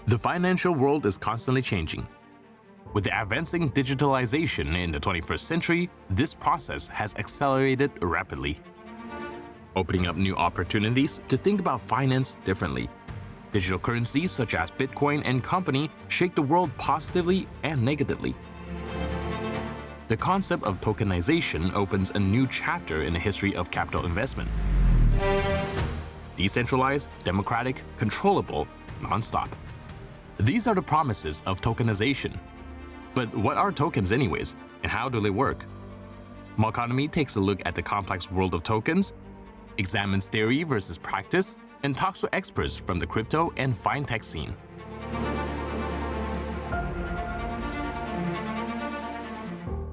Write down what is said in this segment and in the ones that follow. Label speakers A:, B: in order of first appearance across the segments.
A: The financial world is constantly changing. With the advancing digitalization in the 21st century, this process has accelerated rapidly, opening up new opportunities to think about finance differently. Digital currencies such as Bitcoin and company shake the world positively and negatively. The concept of tokenization opens a new chapter in the history of capital investment. Decentralized, democratic, controllable, non-stop. These are the promises of tokenization. But what are tokens anyways, and how do they work? Economy takes a look at the complex world of tokens, examines theory versus practice, and talks to experts from the crypto and fintech scene.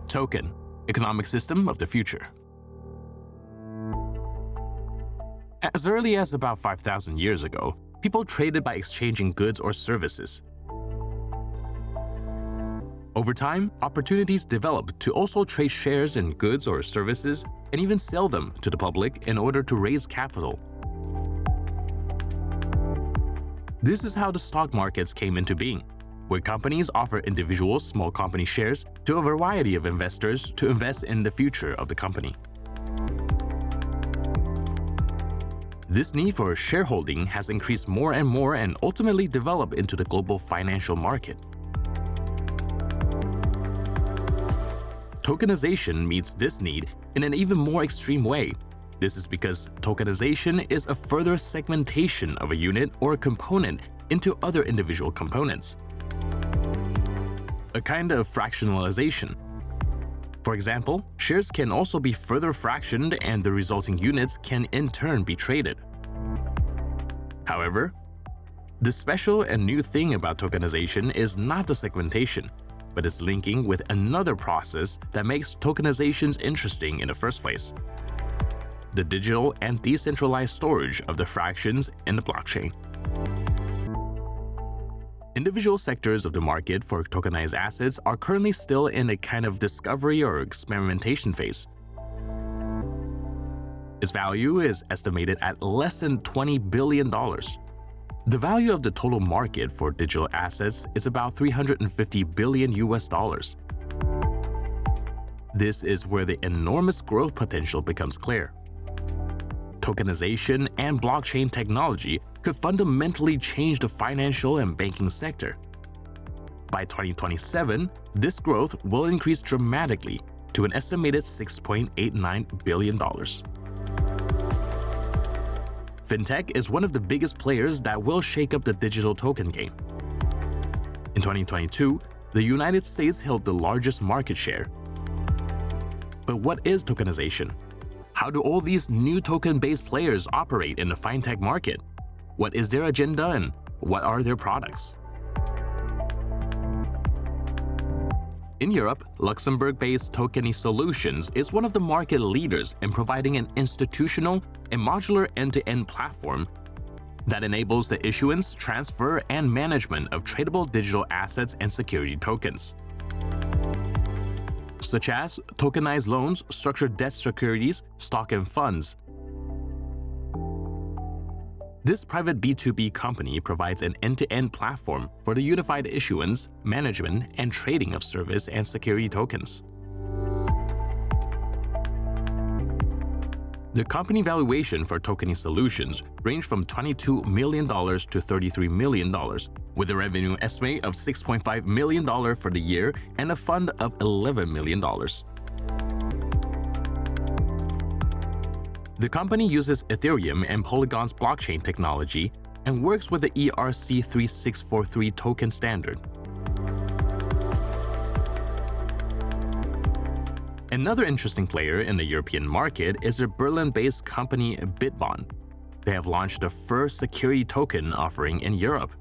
A: Token, economic system of the future. As early as about 5,000 years ago, people traded by exchanging goods or services. Over time, opportunities developed to also trade shares in goods or services and even sell them to the public in order to raise capital. This is how the stock markets came into being, where companies offer individual small company shares to a variety of investors to invest in the future of the company. This need for shareholding has increased more and more and ultimately developed into the global financial market. Tokenization meets this need in an even more extreme way. This is because tokenization is a further segmentation of a unit or a component into other individual components. A kind of fractionalization. For example, shares can also be further fractioned and the resulting units can in turn be traded. However, the special and new thing about tokenization is not the segmentation, but its linking with another process that makes tokenizations interesting in the first place: the digital and decentralized storage of the fractions in the blockchain. Individual sectors of the market for tokenized assets are currently still in a kind of discovery or experimentation phase. Its value is estimated at less than $20 billion. The value of the total market for digital assets is about $350 billion. This is where the enormous growth potential becomes clear. Tokenization and blockchain technology could fundamentally change the financial and banking sector. By 2027, this growth will increase dramatically to an estimated $6.89 billion. Fintech is one of the biggest players that will shake up the digital token game. In 2022, the United States held the largest market share. But what is tokenization? How do all these new token-based players operate in the fintech market? What is their agenda and what are their products? In Europe, Luxembourg-based Tokenization is one of the market leaders in providing an institutional and modular end-to-end platform that enables the issuance, transfer, and management of tradable digital assets and security tokens, such as tokenized loans, structured debt securities, stock and funds. This private B2B company provides an end-to-end platform for the unified issuance, management, and trading of service and security tokens. The company valuation for Tokenization range from $22 million to $33 million, with a revenue estimate of $6.5 million for the year and a fund of $11 million. The company uses Ethereum and Polygon's blockchain technology and works with the ERC-3643 token standard. Another interesting player in the European market is a Berlin-based company Bitbon. They have launched the first security token offering in Europe.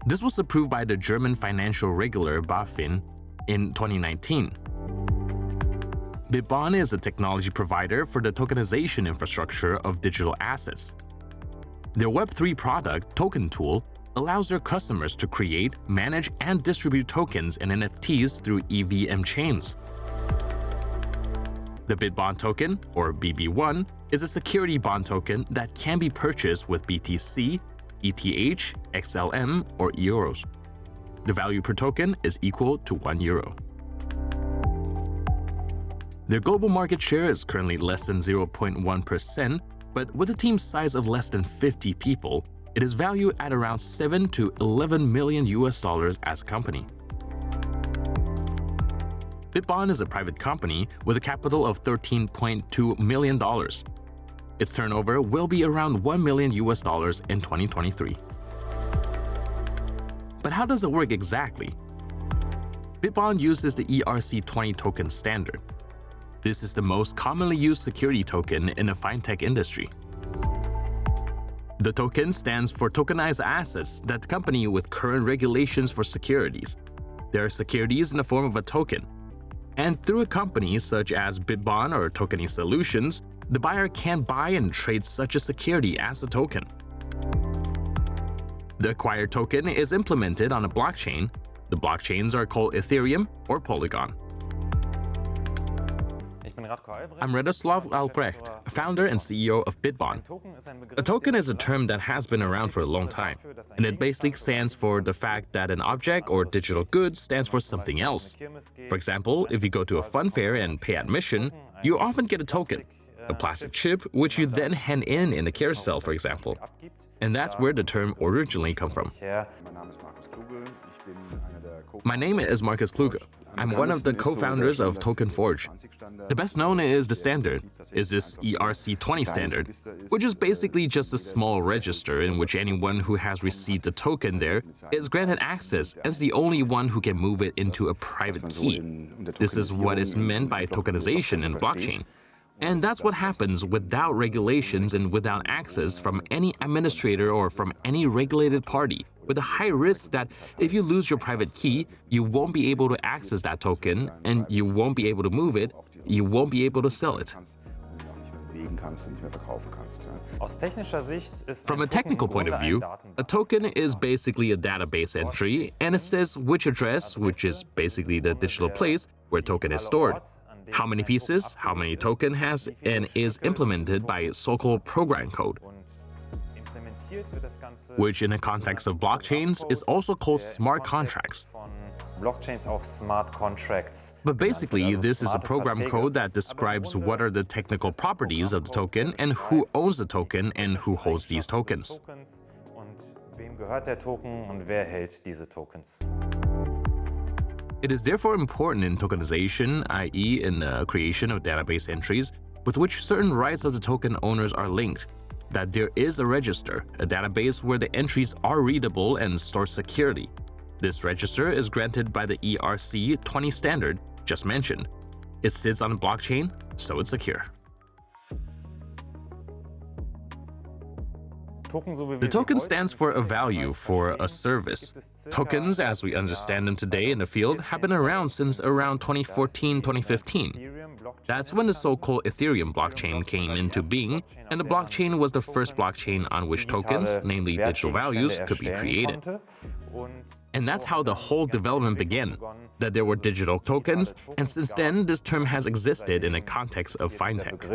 A: This was approved by the German financial regulator BaFin in 2019. Bitbon is a technology provider for the tokenization infrastructure of digital assets. Their Web3 product, Token Tool, allows their customers to create, manage, and distribute tokens and NFTs through EVM chains. The Bitbon token, or BB1, is a security bond token that can be purchased with BTC, ETH, XLM, or euros. The value per token is equal to €1. Their global market share is currently less than 0.1%, but with a team size of less than 50 people, it is valued at around $7 to $11 million as a company. Bitbon is a private company with a capital of $13.2 million. Its turnover will be around $1 million in 2023. But how does it work exactly? Bitbon uses the ERC20 token standard. This is the most commonly used security token in the fintech industry. The token stands for tokenized assets that accompany with current regulations for securities. There are securities in the form of a token. And through a company such as Bitbon or Tokenization, the buyer can buy and trade such a security as a token. The acquired token is implemented on a blockchain. The blockchains are called Ethereum or Polygon. I'm Radoslav Albrecht, founder and CEO of Bitbon. A token is a term that has been around for a long time, and it basically stands for the fact that an object or digital good stands for something else. For example, if you go to a fun fair and pay admission, you often get a token, a plastic chip, which you then hand in a carousel, for example. And that's where the term originally comes from. My name is Markus Kluge. I'm one of the co-founders of Token Forge. The best known is the standard, is this ERC20 standard, which is basically just a small register in which anyone who has received a token there is granted access as the only one who can move it into a private key. This is what is meant by tokenization in blockchain. And that's what happens without regulations and without access from any administrator or from any regulated party, with a high risk that if you lose your private key, you won't be able to access that token, and you won't be able to move it, you won't be able to sell it. From a technical point of view, a token is basically a database entry, and it says which address, which is basically the digital place where token is stored, how many pieces, how many token has, and is implemented by so-called program code, which in the context of blockchains is also called smart contracts. But basically, this is a program code that describes what are the technical properties of the token and who owns the token and who holds these tokens. It is therefore important in tokenization, i.e. in the creation of database entries, with which certain rights of the token owners are linked, that there is a register, a database where the entries are readable and store securely. This register is granted by the ERC20 standard just mentioned. It sits on a blockchain, so it's secure. The token stands for a value, for a service. Tokens, as we understand them today in the field, have been around since around 2014-2015. That's when the so-called Ethereum blockchain came into being, and the blockchain was the first blockchain on which tokens, namely digital values, could be created. And that's how the whole development began, that there were digital tokens, and since then this term has existed in the context of fintech.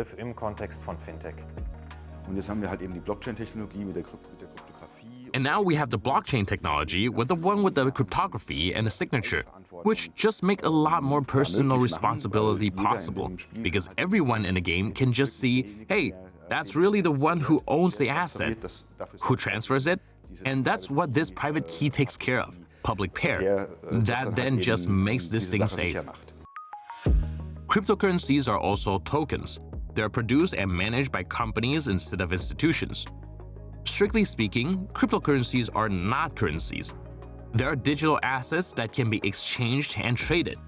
A: And now we have the blockchain technology with the one with the cryptography and the signature, which just make a lot more personal responsibility possible, because everyone in the game can just see, hey, that's really the one who owns the asset, who transfers it, and that's what this private key takes care of, public pair. That then just makes this thing safe. Cryptocurrencies are also tokens. They are produced and managed by companies instead of institutions. Strictly speaking, cryptocurrencies are not currencies. They are digital assets that can be exchanged and traded.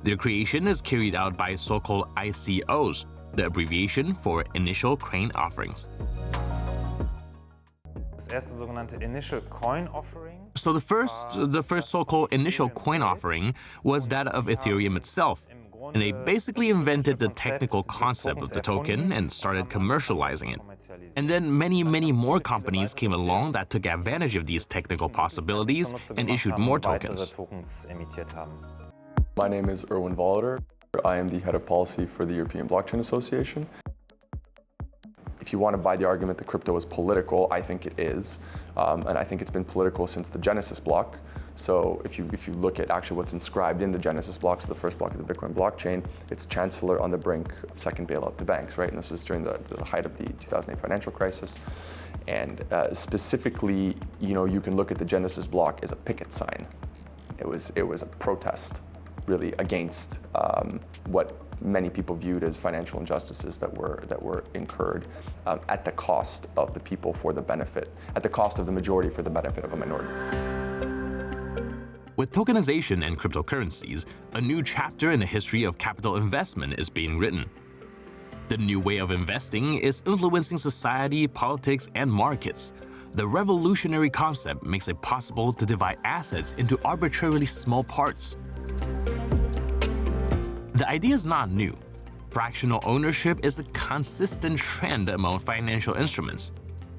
A: Their creation is carried out by so-called ICOs, the abbreviation for initial coin offerings. So the first so-called initial coin offering was that of Ethereum itself. And they basically invented the technical concept of the token and started commercializing it. And then many more companies came along that took advantage of these technical possibilities and issued more tokens.
B: My name is Erwin Volliter. I am the head of policy for the European Blockchain Association. if you want to buy the argument that crypto is political, I think it is. And I think it's been political since the Genesis block. So if you look at actually what's inscribed in the Genesis block, so the first block of the Bitcoin blockchain, it's Chancellor on the brink of second bailout to banks, right? And this was during the height of the 2008 financial crisis. And specifically, you can look at the Genesis block as a picket sign. It was a protest, really, against what many people viewed as financial injustices that were incurred at the cost of the people for the benefit, at the cost of the majority for the benefit of a minority.
A: With tokenization and cryptocurrencies, a new chapter in the history of capital investment is being written. The new way of investing is influencing society, politics, and markets. The revolutionary concept makes it possible to divide assets into arbitrarily small parts. The idea is not new. Fractional ownership is a consistent trend among financial instruments.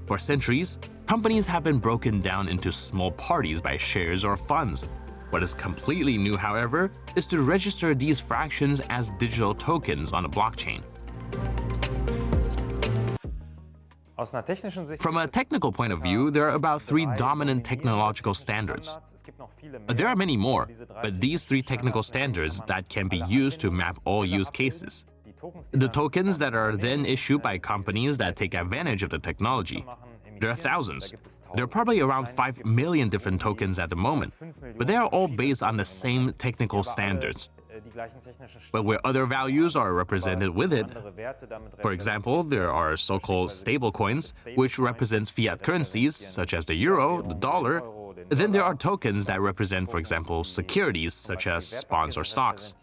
A: For centuries, companies have been broken down into small parties by shares or funds. What is completely new, however, is to register these fractions as digital tokens on a blockchain. From a technical point of view, there are about 3 dominant technological standards. There are many more, but these 3 technical standards that can be used to map all use cases. The tokens that are then issued by companies that take advantage of the technology. There are thousands. There are probably around 5 million different tokens at the moment, but they are all based on the same technical standards. But where other values are represented with it, for example, there are so-called stablecoins, which represents fiat currencies such as the euro, the dollar. Then there are tokens that represent, for example, securities such as bonds or stocks.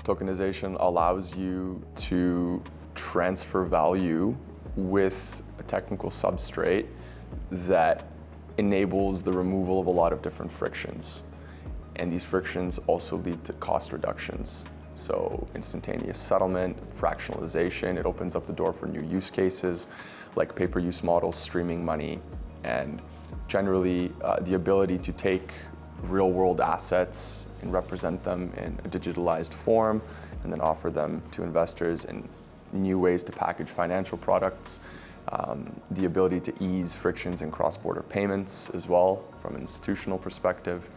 B: Tokenization allows you to transfer value with a technical substrate that enables the removal of a lot of different frictions. And these frictions also lead to cost reductions. So instantaneous settlement, fractionalization, it opens up the door for new use cases like pay-per-use models, streaming money, and generally the ability to take real-world assets and represent them in a digitalized form and then offer them to investors in new ways to package financial products, the ability to ease frictions in cross-border payments as well from an institutional perspective.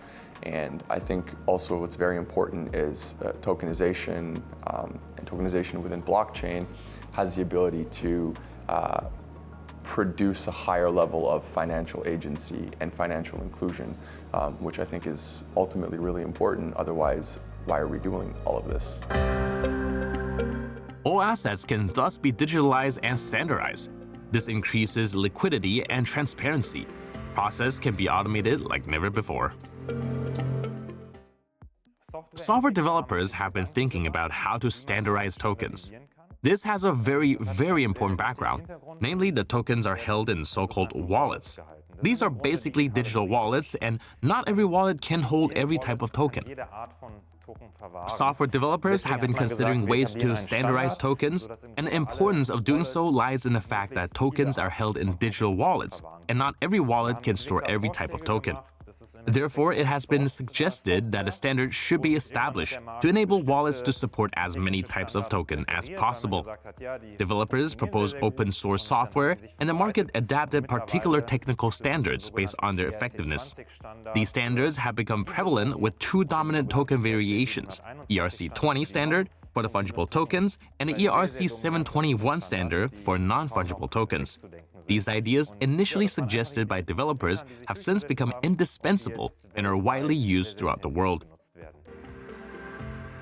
B: And I think also what's very important is tokenization, and tokenization within blockchain has the ability to produce a higher level of financial agency and financial inclusion, which I think is ultimately really important. Otherwise, why are we doing all of this?
A: All assets can thus be digitalized and standardized. This increases liquidity and transparency. Process can be automated like never before. Software developers have been thinking about how to standardize tokens. This has a very, very important background. Namely, the tokens are held in so-called wallets. These are basically digital wallets, and not every wallet can hold every type of token. Software developers have been considering ways to standardize tokens, and the importance of doing so lies in the fact that tokens are held in digital wallets, and not every wallet can store every type of token. Therefore, it has been suggested that a standard should be established to enable wallets to support as many types of token as possible. Developers propose open source software, and the market adapted particular technical standards based on their effectiveness. These standards have become prevalent with 2 dominant token variations, ERC-20 standard for the fungible tokens and the ERC-721 standard for non-fungible tokens. These ideas, initially suggested by developers, have since become indispensable and are widely used throughout the world.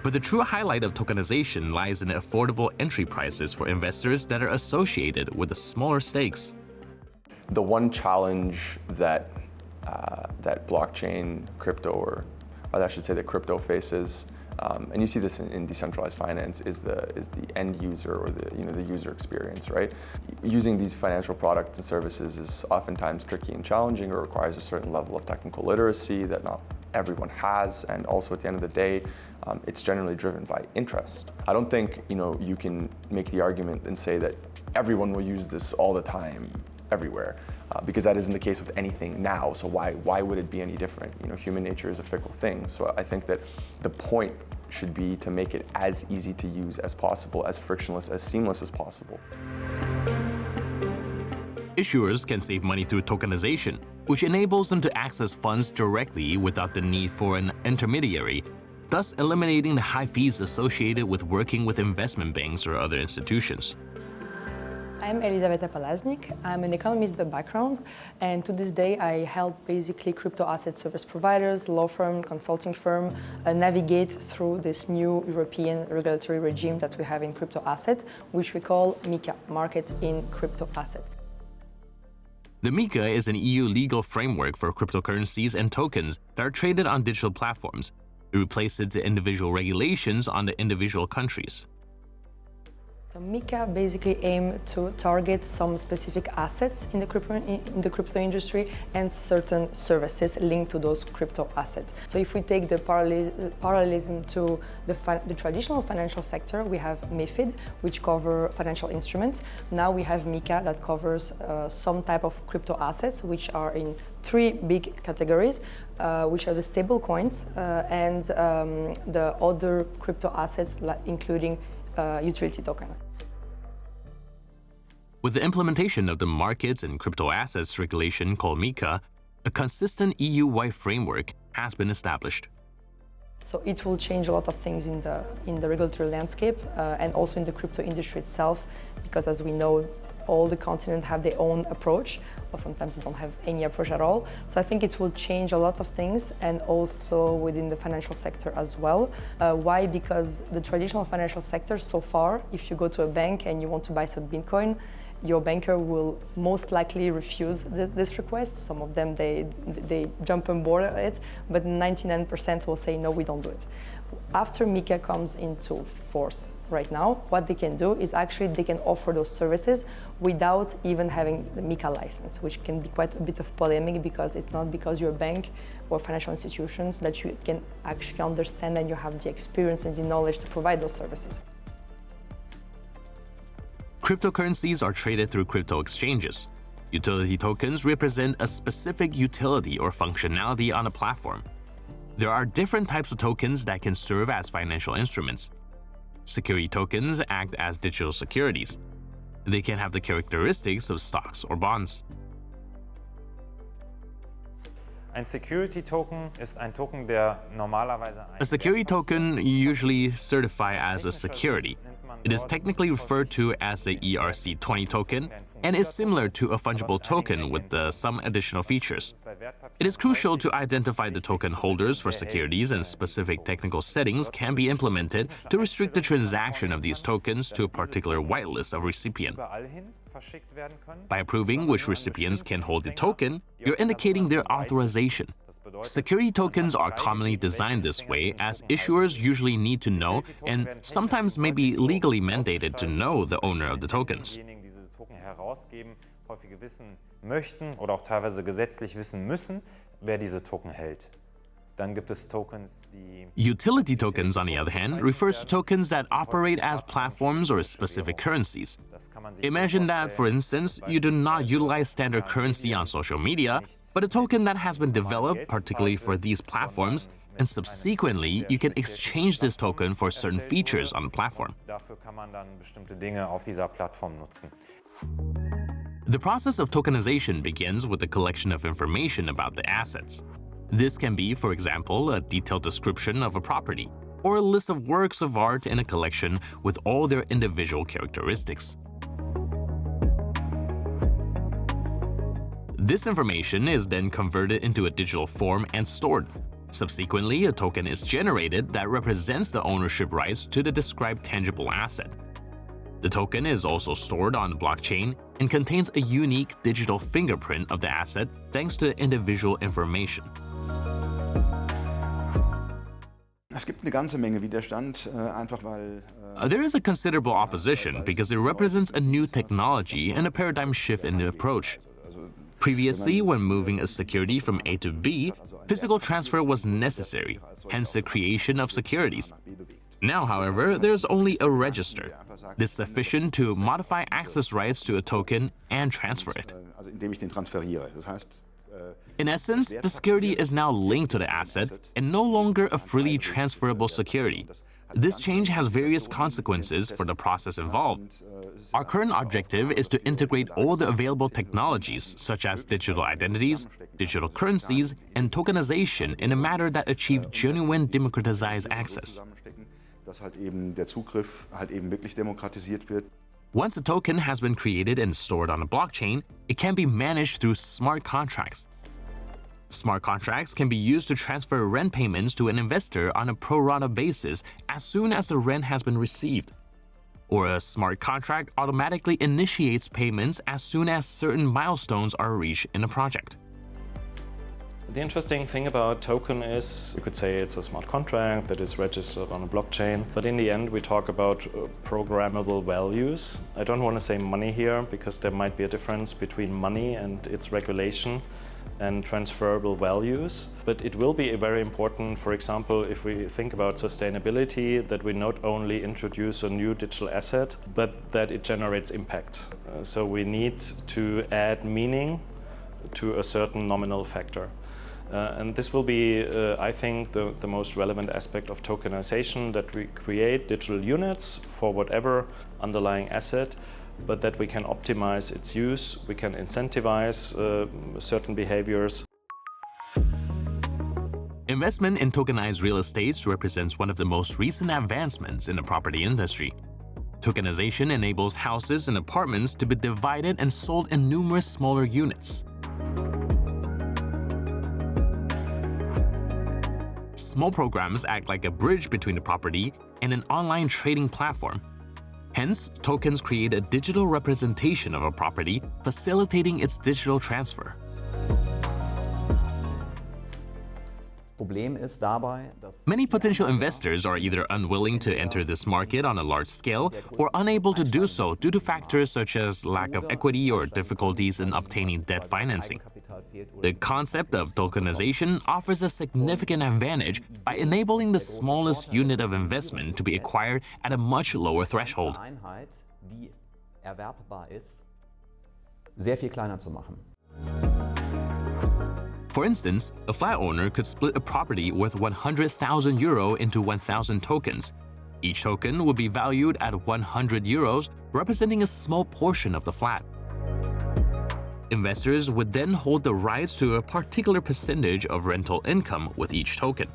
A: But the true highlight of tokenization lies in the affordable entry prices for investors that are associated with the smaller stakes.
B: The one challenge that that blockchain, crypto, or I should say that crypto faces, and you see this in decentralized finance, is the end user or the user experience, right? Using these financial products and services is oftentimes tricky and challenging, or requires a certain level of technical literacy that not everyone has, and also at the end of the day, it's generally driven by interest. I don't think you can make the argument and say that everyone will use this all the time, everywhere, because that isn't the case with anything now. So why would it be any different? Human nature is a fickle thing. So I think that the point should be to make it as easy to use as possible, as frictionless, as seamless as possible.
A: Issuers can save money through tokenization, which enables them to access funds directly without the need for an intermediary, thus eliminating the high fees associated with working with investment banks or other institutions.
C: I'm Elizaveta Palaznik. I'm an economist by background, and to this day I help basically crypto asset service providers, law firm, consulting firm navigate through this new European regulatory regime that we have in crypto asset, which we call MICA, Market in Crypto Asset.
A: The MICA is an EU legal framework for cryptocurrencies and tokens that are traded on digital platforms. It replaces the individual regulations on the individual countries.
C: So MICA basically aims to target some specific assets in the crypto industry and certain services linked to those crypto assets. So if we take the parallelism to the traditional financial sector, we have MiFID, which cover financial instruments. Now we have MICA that covers some type of crypto assets, which are in three big categories, which are the stable coins and the other crypto assets, including utility token.
A: With the implementation of the Markets and Crypto Assets regulation called MICA, a consistent EU-wide framework has been established.
C: So it will change a lot of things in the regulatory landscape and also in the crypto industry itself, because as we know, all the continents have their own approach, or sometimes they don't have any approach at all. So I think it will change a lot of things, and also within the financial sector as well. Why? Because the traditional financial sector so far, if you go to a bank and you want to buy some Bitcoin, your banker will most likely refuse this request. Some of them, they jump on board it, but 99% will say, no, we don't do it. After MICA comes into force right now, what they can do is actually they can offer those services without even having the MICA license, which can be quite a bit of polemic, because it's not because you're a bank or financial institutions that you can actually understand and you have the experience and the knowledge to provide those services.
A: Cryptocurrencies are traded through crypto exchanges. Utility tokens represent a specific utility or functionality on a platform. There are different types of tokens that can serve as financial instruments. Security tokens act as digital securities. They can have the characteristics of stocks or bonds.
D: Ein Security Token ist ein Token, der normalerweise
A: A security token usually certifies as a security. It is technically referred to as the ERC20 token and is similar to a fungible token with some additional features. It is crucial to identify the token holders for securities, and specific technical settings can be implemented to restrict the transaction of these tokens to a particular whitelist of recipient. By approving which recipients can hold the token, you're indicating their authorization. Security tokens are commonly designed this way, as issuers usually need to know and sometimes may be legally mandated to know the owner of the tokens.
D: Diejenigen, die diese Token herausgeben, häufig wissen möchten oder auch teilweise gesetzlich wissen müssen, wer diese Token hält. Dann gibt es Tokens, die
A: Utility tokens, on the other hand, refers to tokens that operate as platforms or specific currencies. Imagine that, for instance, you do not utilize standard currency on social media, but a token that has been developed particularly for these platforms, and subsequently you can exchange this token for certain features on the platform.
D: Dafür kann man dann bestimmte Dinge auf dieser Plattform nutzen.
A: The process of tokenization begins with the collection of information about the assets. This can be, for example, a detailed description of a property, or a list of works of art in a collection with all their individual characteristics. This information is then converted into a digital form and stored. Subsequently, a token is generated that represents the ownership rights to the described tangible asset. The token is also stored on the blockchain and contains a unique digital fingerprint of the asset thanks to the individual information.
E: Es gibt eine ganze Menge Widerstand, einfach weil
A: There is a considerable opposition because it represents a new technology and a paradigm shift in the approach. Previously, when moving a security from A to B, physical transfer was necessary, hence the creation of securities. Now, however, there's only a register. This is sufficient to modify access rights to a token and transfer it.
E: also indem ich den transferiere. Das heißt,
A: In essence, the security is now linked to the asset and no longer a freely transferable security. This change has various consequences for the process involved. Our current objective is to integrate all the available technologies, such as digital identities, digital currencies, and tokenization in a manner that achieve genuine democratized access.
E: Dass halt eben der Zugriff halt eben wirklich demokratisiert wird.
A: Once a token has been created and stored on a blockchain, it can be managed through smart contracts. Smart contracts can be used to transfer rent payments to an investor on a pro rata basis as soon as the rent has been received. Or a smart contract automatically initiates payments as soon as certain milestones are reached in a project.
F: The interesting thing about token is, you could say it's a smart contract that is registered on a blockchain, but in the end we talk about programmable values. I don't want to say money here because there might be a difference between money and its regulation and transferable values. But it will be very important, for example, if we think about sustainability, that we not only introduce a new digital asset, but that it generates impact. So we need to add meaning to a certain nominal factor. And this will be, I think, the most relevant aspect of tokenization, that we create digital units for whatever underlying asset, but that we can optimize its use, we can incentivize certain behaviors.
A: Investment in tokenized real estate represents one of the most recent advancements in the property industry. Tokenization enables houses and apartments to be divided and sold in numerous smaller units. Small programs act like a bridge between the property and an online trading platform. Hence, tokens create a digital representation of a property, facilitating its digital transfer. Many potential investors are either unwilling to enter this market on a large scale or unable to do so due to factors such as lack of equity or difficulties in obtaining debt financing. The concept of tokenization offers a significant advantage by enabling the smallest unit of investment to be acquired at a much lower threshold. For instance, a flat owner could split a property worth 100,000 euro into 1,000 tokens. Each token would be valued at 100 euros, representing a small portion of the flat. Investors would then hold the rights to a particular percentage of rental income with each token.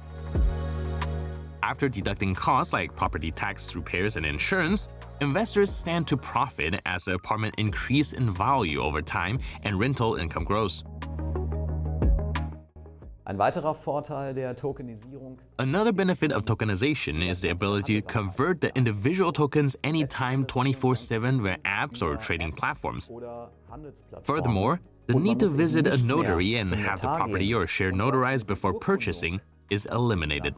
A: After deducting costs like property tax, repairs, and insurance, investors stand to profit as the apartment increases in value over time and rental income grows. Another benefit of tokenization is the ability to convert the individual tokens anytime 24/7 via apps or trading platforms. Furthermore, the need to visit a notary and have the property or share notarized before purchasing is eliminated.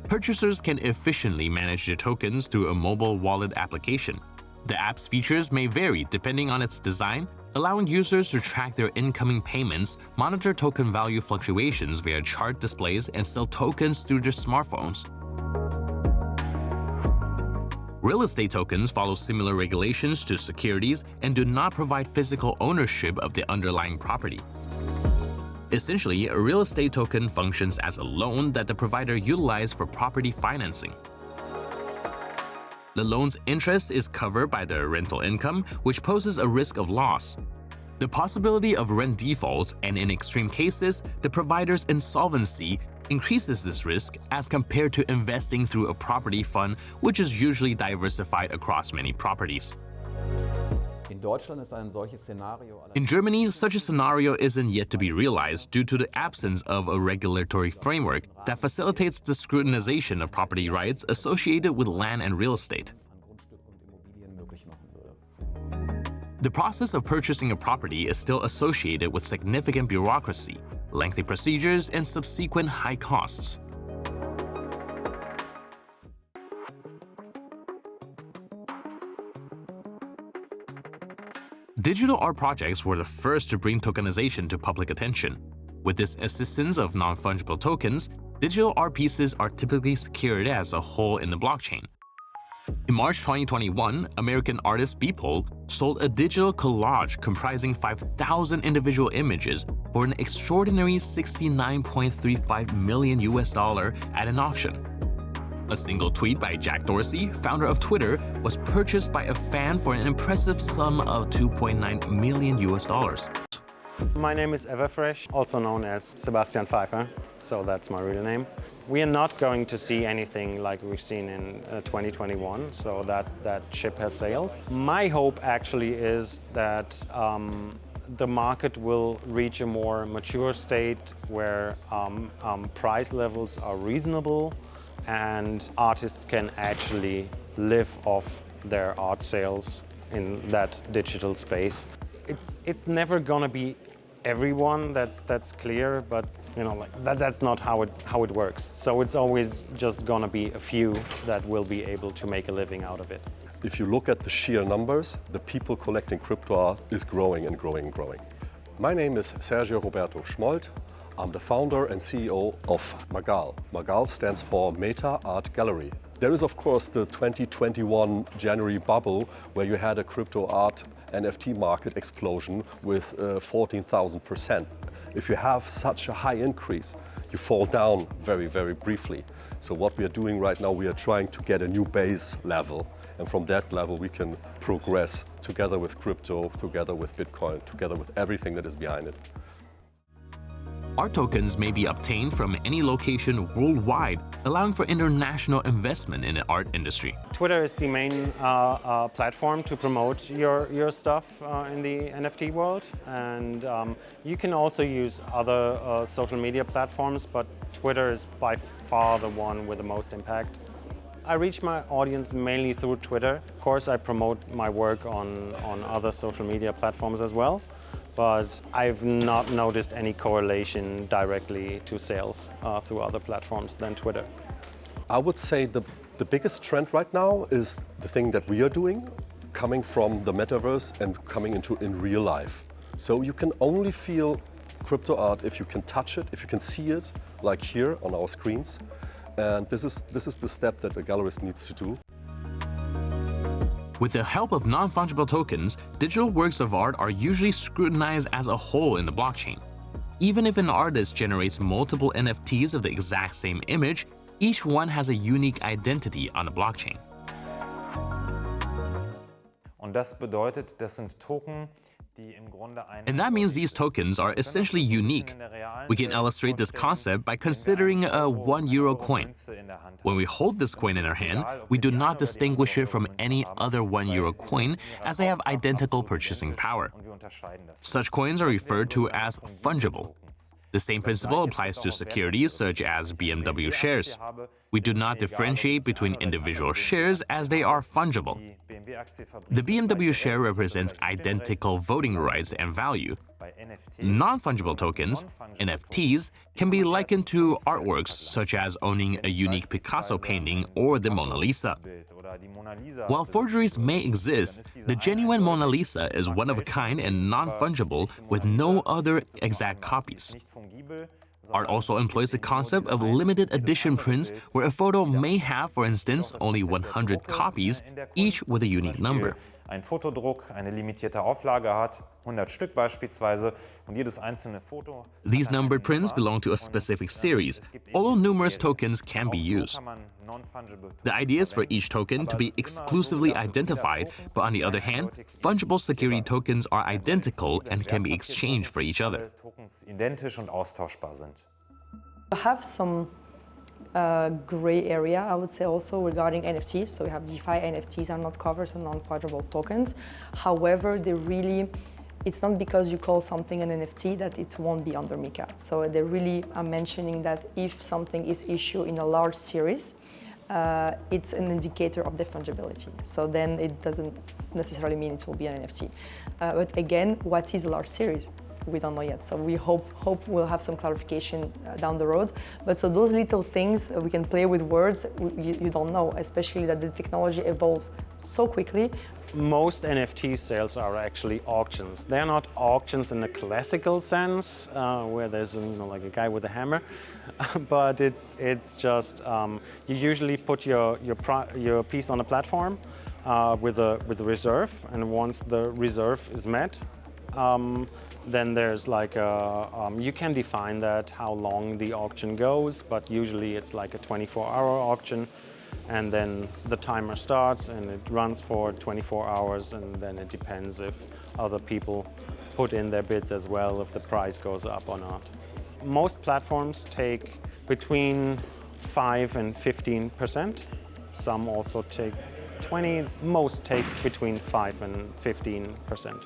A: Purchasers can efficiently manage their tokens through a mobile wallet application. The app's features may vary depending on its design, allowing users to track their incoming payments, monitor token value fluctuations via chart displays, and sell tokens through their smartphones. Real estate tokens follow similar regulations to securities and do not provide physical ownership of the underlying property. Essentially, a real estate token functions as a loan that the provider utilizes for property financing. The loan's interest is covered by the rental income, which poses a risk of loss. The possibility of rent defaults and, in extreme cases, the provider's insolvency increases this risk as compared to investing through a property fund, which is usually diversified across many properties. In Germany, such a scenario isn't yet to be realized due to the absence of a regulatory framework that facilitates the scrutinization of property rights associated with land and real estate. The process of purchasing a property is still associated with significant bureaucracy, lengthy procedures, and subsequent high costs. Digital art projects were the first to bring tokenization to public attention. With this assistance of non-fungible tokens, digital art pieces are typically secured as a whole in the blockchain. In March 2021, American artist Beeple sold a digital collage comprising 5,000 individual images for an extraordinary $69.35 million at an auction. A single tweet by Jack Dorsey, founder of Twitter, was purchased by a fan for an impressive sum of $2.9 million.
G: My name is Everfresh, also known as Sebastian Pfeiffer, so that's my real name. We are not going to see anything like we've seen in 2021, so that ship has sailed. My hope actually is that the market will reach a more mature state where price levels are reasonable and artists can actually live off their art sales in that digital space. It's never gonna be everyone, that's clear, but you know, like that's not how it works. So it's always just gonna be a few that will be able to make a living out of it.
H: If you look at the sheer numbers, the people collecting crypto art is growing and growing and growing. My name is Sergio Roberto Schmolt. I'm the founder and CEO of Magal. Magal stands for Meta Art Gallery. There is of course the 2021 January bubble where you had a crypto art NFT market explosion with 14,000%. If you have such a high increase, you fall down very, very briefly. So what we are doing right now, we are trying to get a new base level. And from that level, we can progress together with crypto, together with Bitcoin, together with everything that is behind it.
A: Art tokens may be obtained from any location worldwide, allowing for international investment in the art industry.
G: Twitter is the main platform to promote your stuff in the NFT world, and you can also use other social media platforms, but Twitter is by far the one with the most impact. I reach my audience mainly through Twitter. Of course, I promote my work on other social media platforms as well, but I've not noticed any correlation directly to sales through other platforms than Twitter.
H: I would say the biggest trend right now is the thing that we are doing, coming from the metaverse and coming into in real life. So you can only feel crypto art if you can touch it, if you can see it, like here on our screens. And this is the step that a gallerist needs to do.
A: With the help of non-fungible tokens, digital works of art are usually scrutinized as a whole in the blockchain. Even if an artist generates multiple NFTs of the exact same image, each one has a unique identity on the blockchain.
D: Und das bedeutet, das sind Token, die im Grunde
A: And that means these tokens are essentially unique. We can illustrate this concept by considering a €1 coin. When we hold this coin in our hand, we do not distinguish it from any other €1 coin as they have identical purchasing power. Such coins are referred to as fungible. The same principle applies to securities such as BMW shares. We do not differentiate between individual shares as they are fungible. The BMW share represents identical voting rights and value. Non-fungible tokens, NFTs, can be likened to artworks such as owning a unique Picasso painting or the Mona Lisa. While forgeries may exist, the genuine Mona Lisa is one of a kind and non-fungible with no other exact copies. Art also employs the concept of limited edition prints where a photo may have, for instance, only 100 copies, each with a unique number.
D: Ein Fotodruck eine limitierte Auflage hat, 100 Stück beispielsweise, und jedes einzelne Foto.
A: These numbered prints belong to a specific series, although numerous tokens can be used. The idea is for each token to be exclusively identified, but on the other hand, fungible security tokens are identical and can be exchanged for each other.
D: Tokens identisch und austauschbar sind.
C: We have some gray area, I would say, also regarding NFTs. So we have DeFi NFTs are not covered, so non-fungible tokens. However, it's not because you call something an NFT that it won't be under MICA. So they really are mentioning that if something is issued in a large series, it's an indicator of the fungibility. So then it doesn't necessarily mean it will be an NFT. But again, what is a large series? we don't know yet. So we hope we'll have some clarification down the road. But so those little things we can play with words, you don't know, especially that the technology evolved so quickly.
G: Most NFT sales are actually auctions. They're not auctions in the classical sense, where there's like a guy with a hammer, but it's just you usually put your piece on a platform with a reserve, and once the reserve is met, then there's like you can define that how long the auction goes, but usually it's like a 24-hour auction. And then the timer starts and it runs for 24 hours, and then it depends if other people put in their bids as well, if the price goes up or not. Most platforms take between 5 and 15%. Some also take 20, most take between 5 and 15%.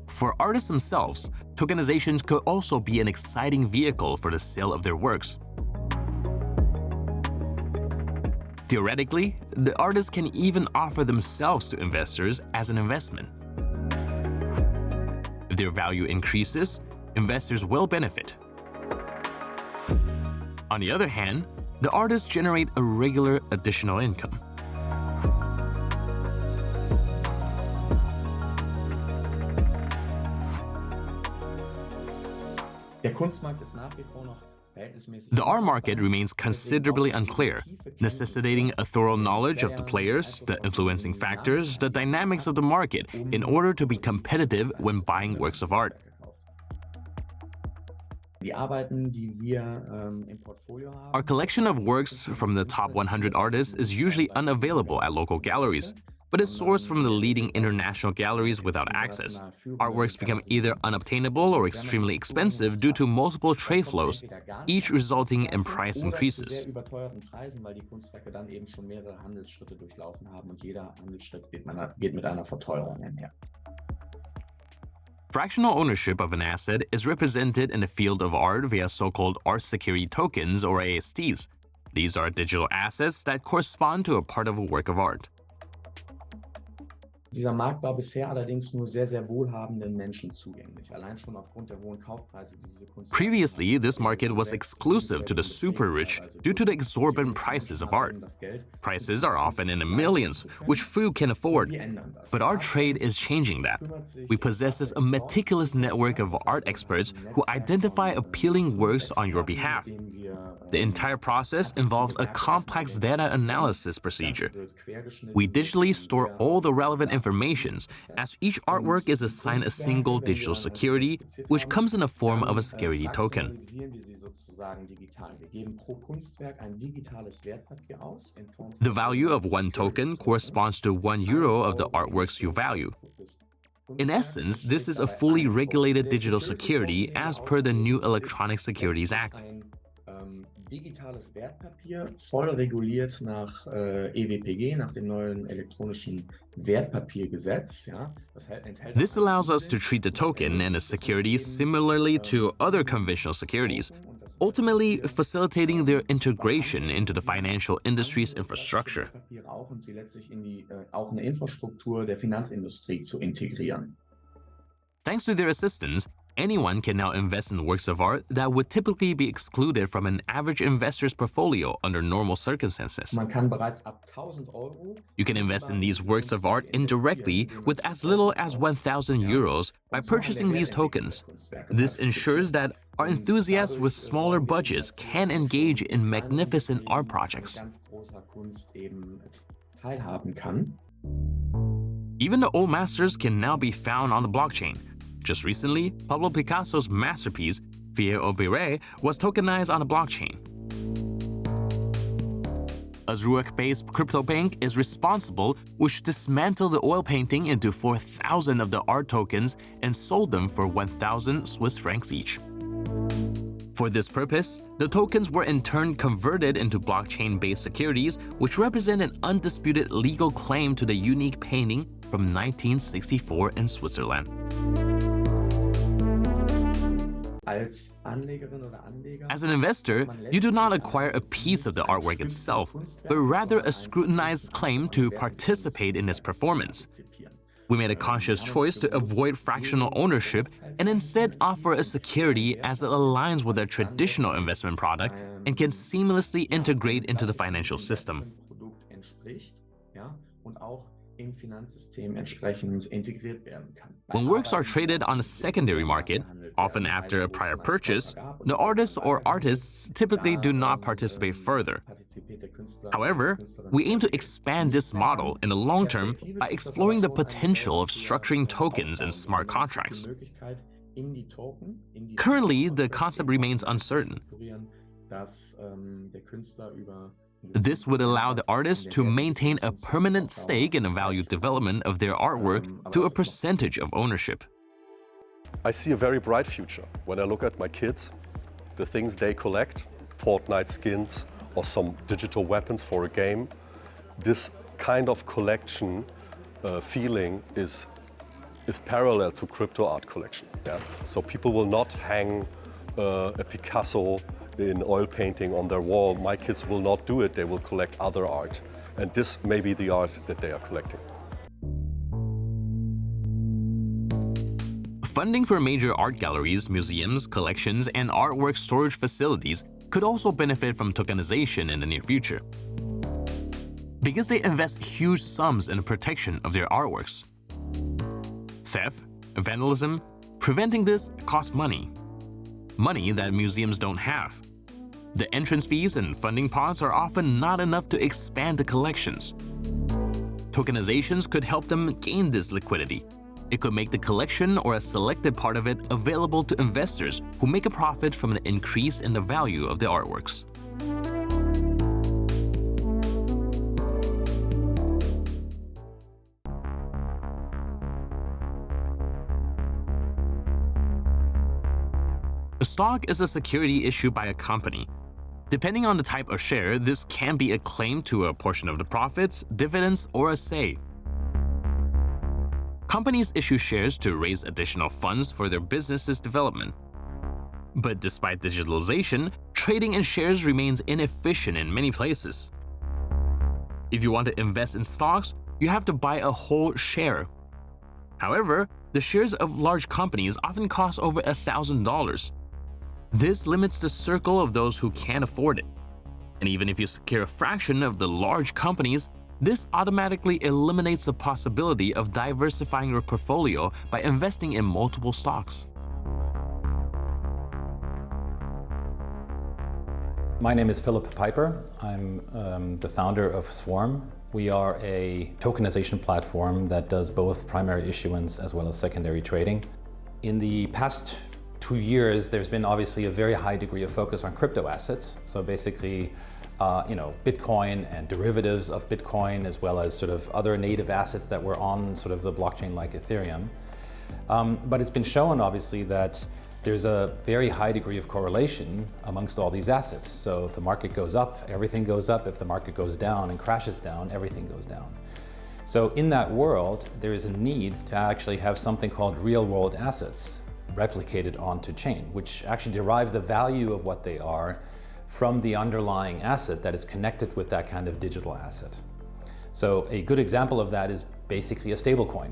A: For artists themselves, tokenization could also be an exciting vehicle for the sale of their works. Theoretically, the artists can even offer themselves to investors as an investment. If their value increases, investors will benefit. On the other hand, the artists generate a regular additional income. The art market remains considerably unclear, necessitating a thorough knowledge of the players, the influencing factors, the dynamics of the market in order to be competitive when buying works of art. Our collection of works from the top 100 artists is usually unavailable at local galleries, but is sourced from the leading international galleries without access. Artworks become either unobtainable or extremely expensive due to multiple trade flows, each resulting in price increases. Fractional ownership of an asset is represented in the field of art via so-called art security tokens, or ASTs. These are digital assets that correspond to a part of a work of art.
I: Dieser Markt war bisher allerdings nur sehr, sehr wohlhabenden Menschen zugänglich. Allein schon aufgrund der hohen Kaufpreise, die diese Kunst.
A: Previously, this market was exclusive to the super rich due to the exorbitant prices of art. Prices are often in the millions, which few can afford. But our trade is changing that. We possess a meticulous network of art experts who identify appealing works on your behalf. The entire process involves a complex data analysis procedure. We digitally store all the relevant information, as each artwork is assigned a single digital security, which comes in the form of a security token. The value of one token corresponds to €1 of the artworks you value. In essence, this is a fully regulated digital security as per the new Electronic Securities Act.
I: Digitales Wertpapier, voll reguliert nach EWPG, nach dem neuen elektronischen Wertpapiergesetz.
A: This allows us to treat the token and the security similarly to other conventional securities, ultimately facilitating their integration into the financial industry's infrastructure.
I: Und sie letztlich in auch eine Infrastruktur der Finanzindustrie zu integrieren.
A: Thanks to their assistance, anyone can now invest in works of art that would typically be excluded from an average investor's portfolio under normal circumstances.
I: Man kann bereits ab 1.000 Euro.
A: You can invest in these works of art indirectly with as little as €1,000 by purchasing these tokens. This ensures that our enthusiasts with smaller budgets can engage in magnificent art projects. Even the old masters can now be found on the blockchain. Just recently, Pablo Picasso's masterpiece, Vie au Beret, was tokenized on the blockchain. A Zurich-based crypto bank is responsible, which dismantled the oil painting into 4,000 of the art tokens and sold them for 1,000 Swiss francs each. For this purpose, the tokens were in turn converted into blockchain-based securities, which represent an undisputed legal claim to the unique painting from 1964 in Switzerland. As an investor, you do not acquire a piece of the artwork itself, but rather a scrutinized claim to participate in its performance. We made a conscious choice to avoid fractional ownership and instead offer a security as it aligns with our traditional investment product and can seamlessly integrate into the financial system. When works are traded on the secondary market, often after a prior purchase, the artist or artists typically do not participate further. However, we aim to expand this model in the long term by exploring the potential of structuring tokens in smart contracts. Currently, the concept remains uncertain. This would allow the artist to maintain a permanent stake in the value development of their artwork through a percentage of ownership.
H: I see a very bright future when I look at my kids, the things they collect, Fortnite skins or some digital weapons for a game. This kind of collection feeling is parallel to crypto art collection. Yeah? So people will not hang a Picasso in oil painting on their wall. My kids will not do it, they will collect other art. And this may be the art that they are collecting.
A: Funding for major art galleries, museums, collections, and artwork storage facilities could also benefit from tokenization in the near future, because they invest huge sums in the protection of their artworks. Theft, vandalism, preventing this costs money. Money that museums don't have. The entrance fees and funding pots are often not enough to expand the collections. Tokenizations could help them gain this liquidity. It could make the collection or a selected part of it available to investors who make a profit from the increase in the value of the artworks. A stock is a security issued by a company. Depending on the type of share, this can be a claim to a portion of the profits, dividends, or a say. Companies issue shares to raise additional funds for their business's development. But despite digitalization, trading in shares remains inefficient in many places. If you want to invest in stocks, you have to buy a whole share. However, the shares of large companies often cost over $1,000. This limits the circle of those who can't afford it. And even if you secure a fraction of the large companies, this automatically eliminates the possibility of diversifying your portfolio by investing in multiple stocks.
J: My name is Philip Piper. I'm the founder of Swarm. We are a tokenization platform that does both primary issuance as well as secondary trading. In the past 2 years, there's been obviously a very high degree of focus on crypto assets. So basically, Bitcoin and derivatives of Bitcoin, as well as sort of other native assets that were on sort of the blockchain like Ethereum. But it's been shown obviously that there's a very high degree of correlation amongst all these assets. So if the market goes up, everything goes up. If the market goes down and crashes down, everything goes down. So in that world, there is a need to actually have something called real world assets replicated onto chain, which actually derive the value of what they are from the underlying asset that is connected with that kind of digital asset. So a good example of that is basically a stablecoin.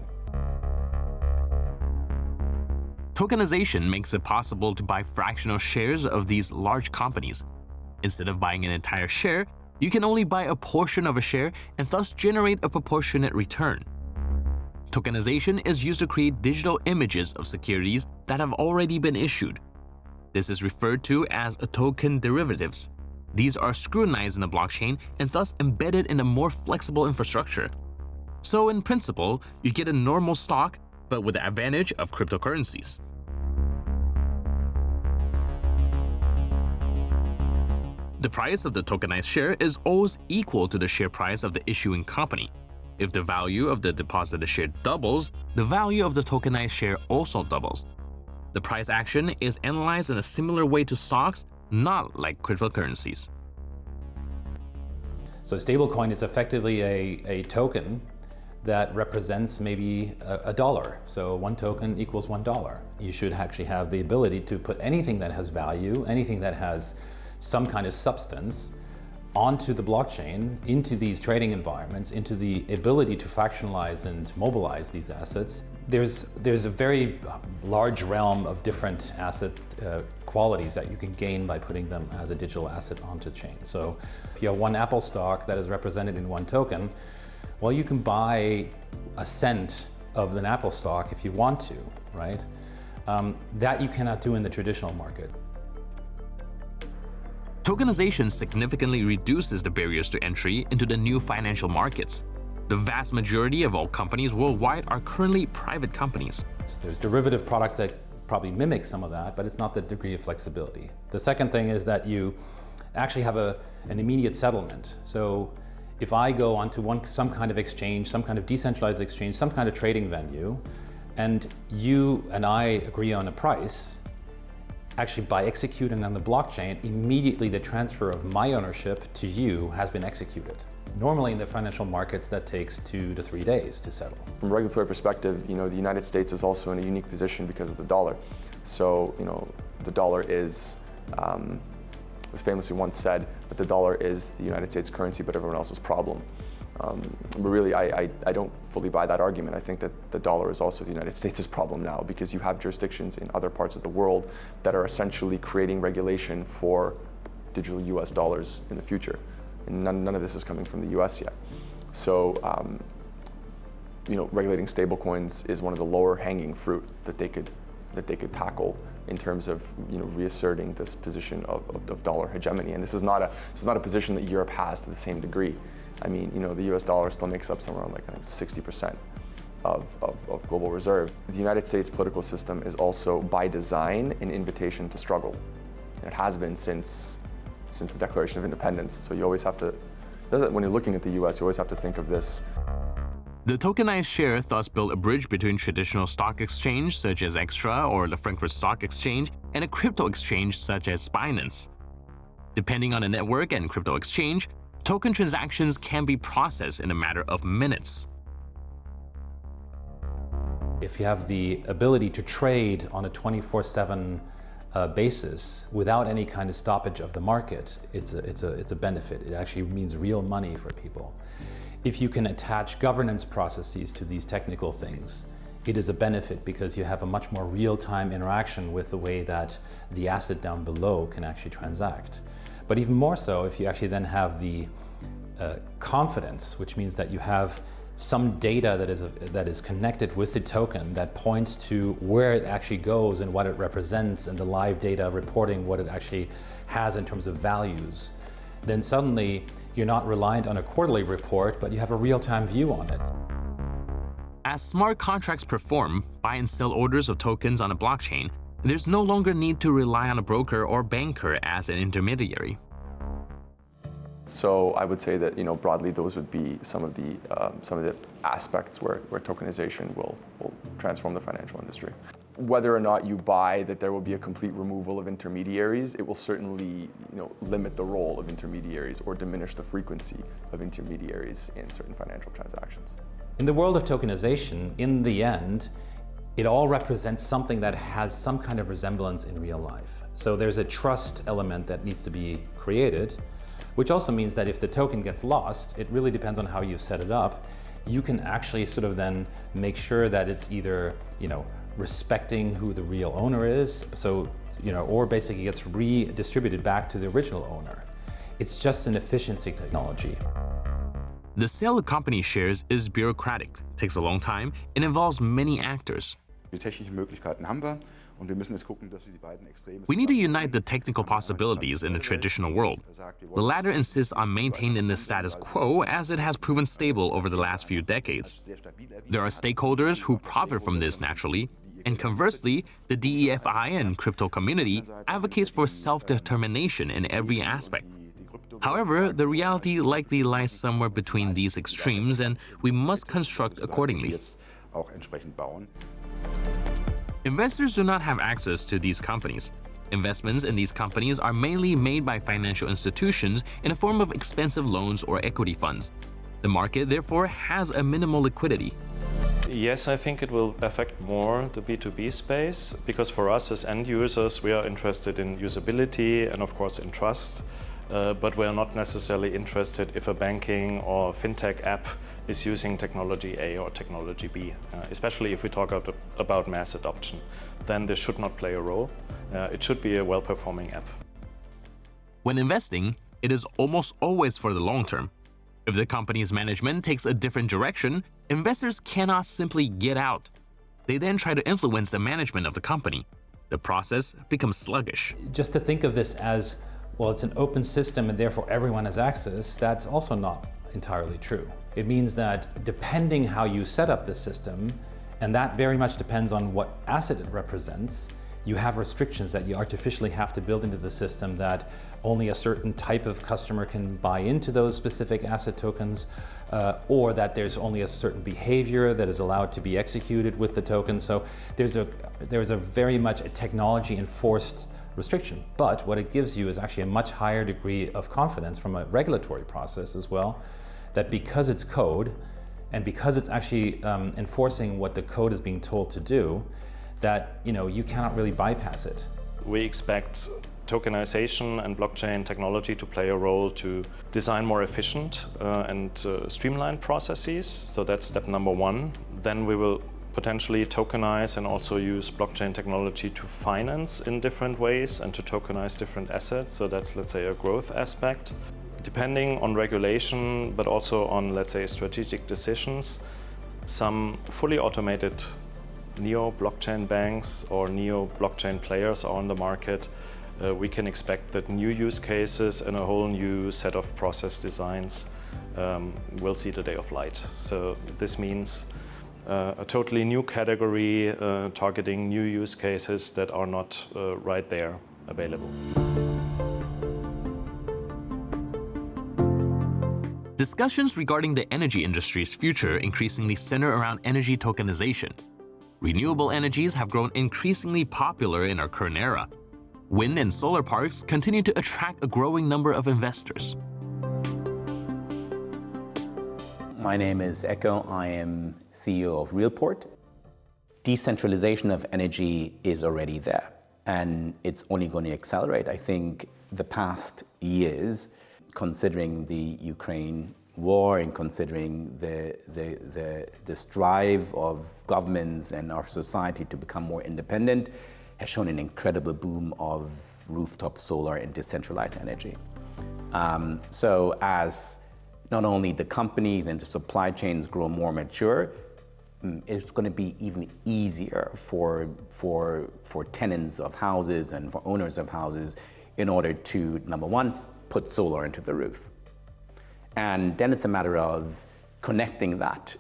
A: Tokenization makes it possible to buy fractional shares of these large companies. Instead of buying an entire share, you can only buy a portion of a share and thus generate a proportionate return. Tokenization is used to create digital images of securities that have already been issued. This is referred to as token derivatives. These are scrutinized in the blockchain and thus embedded in a more flexible infrastructure. So in principle, you get a normal stock, but with the advantage of cryptocurrencies. The price of the tokenized share is always equal to the share price of the issuing company. If the value of the deposited share doubles, the value of the tokenized share also doubles. The price action is analyzed in a similar way to stocks, not like cryptocurrencies.
J: So a stablecoin is effectively a token that represents maybe a dollar. So one token equals $1. You should actually have the ability to put anything that has value, anything that has some kind of substance onto the blockchain, into these trading environments, into the ability to fractionalize and mobilize these assets, there's a very large realm of different asset qualities that you can gain by putting them as a digital asset onto chain. So if you have one Apple stock that is represented in one token, well, you can buy a cent of an Apple stock if you want to, right? That you cannot do in the traditional market.
A: Tokenization significantly reduces the barriers to entry into the new financial markets. The vast majority of all companies worldwide are currently private companies.
J: There's derivative products that probably mimic some of that, but it's not the degree of flexibility. The second thing is that you actually have an immediate settlement. So if I go onto some kind of exchange, some kind of decentralized exchange, some kind of trading venue, and you and I agree on a price, actually by executing on the blockchain, immediately the transfer of my ownership to you has been executed. Normally in the financial markets that takes 2 to 3 days to settle.
B: From a regulatory perspective, the United States is also in a unique position because of the dollar. So, the dollar is, was famously once said, that the dollar is the United States currency, but everyone else's problem. But really, I don't fully buy that argument. I think that the dollar is also the United States' problem now, because you have jurisdictions in other parts of the world that are essentially creating regulation for digital US dollars in the future. And none of this is coming from the US yet. So, regulating stablecoins is one of the lower hanging fruit that they could tackle in terms of reasserting this position of dollar hegemony. And this is not a position that Europe has to the same degree. I mean, the US dollar still makes up somewhere around like 60% of global reserve. The United States political system is also by design an invitation to struggle. And it has been since the Declaration of Independence. So you always have to, when you're looking at the US, you always have to think of this.
A: The tokenized share thus built a bridge between traditional stock exchange such as Extra or the Frankfurt Stock Exchange and a crypto exchange such as Binance. Depending on the network and crypto exchange, token transactions can be processed in a matter of minutes.
J: If you have the ability to trade on a 24/7 basis without any kind of stoppage of the market, it's a benefit. It actually means real money for people. If you can attach governance processes to these technical things, it is a benefit because you have a much more real-time interaction with the way that the asset down below can actually transact. But even more so, if you actually then have the confidence, which means that you have some data that is connected with the token that points to where it actually goes and what it represents, and the live data reporting what it actually has in terms of values, then suddenly you're not reliant on a quarterly report, but you have a real-time view on it.
A: As smart contracts perform buy and sell orders of tokens on a blockchain, there's no longer need to rely on a broker or banker as an intermediary.
B: So I would say that broadly those would be some of the aspects where tokenization will transform the financial industry. Whether or not you buy that there will be a complete removal of intermediaries, it will certainly limit the role of intermediaries or diminish the frequency of intermediaries in certain financial transactions.
J: In the world of tokenization, in the end, it all represents something that has some kind of resemblance in real life. So there's a trust element that needs to be created, which also means that if the token gets lost, it really depends on how you set it up. You can actually sort of then make sure that it's either, respecting who the real owner is, so, or basically gets redistributed back to the original owner. It's just an efficiency technology.
A: The sale of company shares is bureaucratic, takes a long time, and involves many actors.
E: Die technischen Möglichkeiten haben wir. Und wir müssen jetzt gucken, dass wir die beiden Extreme.
A: We need to unite the technical possibilities in the traditional world. The latter insists on maintaining the status quo as it has proven stable over the last few decades. There are stakeholders who profit from this naturally, and conversely, the DeFi and crypto community advocates for self-determination in every aspect. However, the reality likely lies somewhere between these extremes, and we must construct accordingly. Investors do not have access to these companies. Investments in these companies are mainly made by financial institutions in the form of expensive loans or equity funds. The market, therefore, has a minimal liquidity.
F: Yes, I think it will affect more the B2B space, because for us as end users, we are interested in usability and of course in trust. but we're not necessarily interested if a banking or fintech app is using technology A or technology B, especially if we talk about mass adoption. Then this should not play a role. It should be a well-performing app.
A: When investing, it is almost always for the long term. If the company's management takes a different direction, investors cannot simply get out. They then try to influence the management of the company. The process becomes sluggish.
J: Just to think of this as, well, it's an open system and therefore everyone has access, that's also not entirely true. It means that depending how you set up the system, and that very much depends on what asset it represents, you have restrictions that you artificially have to build into the system, that only a certain type of customer can buy into those specific asset tokens, or that there's only a certain behavior that is allowed to be executed with the token. So there's a very much a technology enforced restriction. But what it gives you is actually a much higher degree of confidence from a regulatory process as well, that because it's code and because it's actually enforcing what the code is being told to do, that you cannot really bypass it.
F: We expect tokenization and blockchain technology to play a role to design more efficient and streamlined processes. So that's step number one. Then we will potentially tokenize and also use blockchain technology to finance in different ways and to tokenize different assets. So that's, let's say, a growth aspect. Depending on regulation, but also on, let's say, strategic decisions, some fully automated neo-blockchain banks or neo-blockchain players are on the market. We can expect that new use cases and a whole new set of process designs will see the day of light. So this means a totally new category targeting new use cases that are not right there available.
A: Discussions regarding the energy industry's future increasingly center around energy tokenization. Renewable energies have grown increasingly popular in our current era. Wind and solar parks continue to attract a growing number of investors.
K: My name is Echo. I am CEO of Realport. Decentralization of energy is already there, and it's only going to accelerate. I think the past years, considering the Ukraine war and considering the strive of governments and our society to become more independent, has shown an incredible boom of rooftop solar and decentralized energy. So as not only the companies and the supply chains grow more mature, it's going to be even easier for tenants of houses and for owners of houses in order to, number one, put solar into the roof. And then it's a matter of connecting that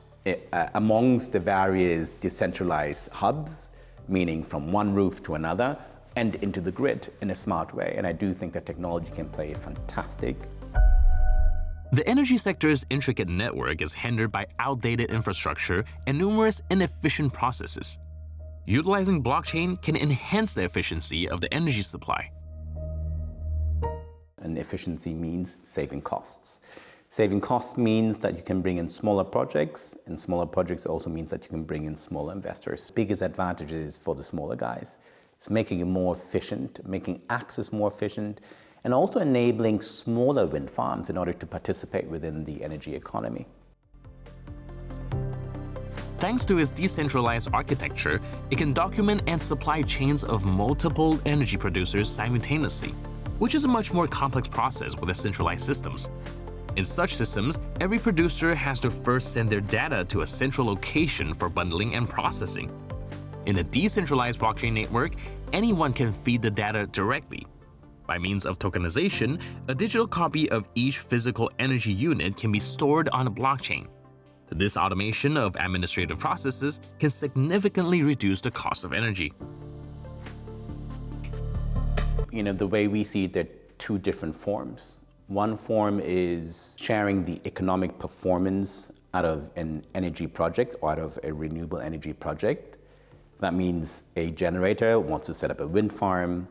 K: amongst the various decentralized hubs, meaning from one roof to another, and into the grid in a smart way. And I do think that technology can play a fantastic.
A: The energy sector's intricate network is hindered by outdated infrastructure and numerous inefficient processes. Utilizing blockchain can enhance the efficiency of the energy supply.
K: And efficiency means saving costs. Saving costs means that you can bring in smaller projects, and smaller projects also means that you can bring in smaller investors. Biggest advantage is for the smaller guys. It's making it more efficient, making access more efficient, and also enabling smaller wind farms in order to participate within the energy economy.
A: Thanks to its decentralized architecture, it can document and supply chains of multiple energy producers simultaneously, which is a much more complex process with the centralized systems. In such systems, every producer has to first send their data to a central location for bundling and processing. In a decentralized blockchain network, anyone can feed the data directly. By means of tokenization, a digital copy of each physical energy unit can be stored on a blockchain. This automation of administrative processes can significantly reduce the cost of energy.
K: The way we see it, there are two different forms. One form is sharing the economic performance out of an energy project or out of a renewable energy project. That means a generator wants to set up a wind farm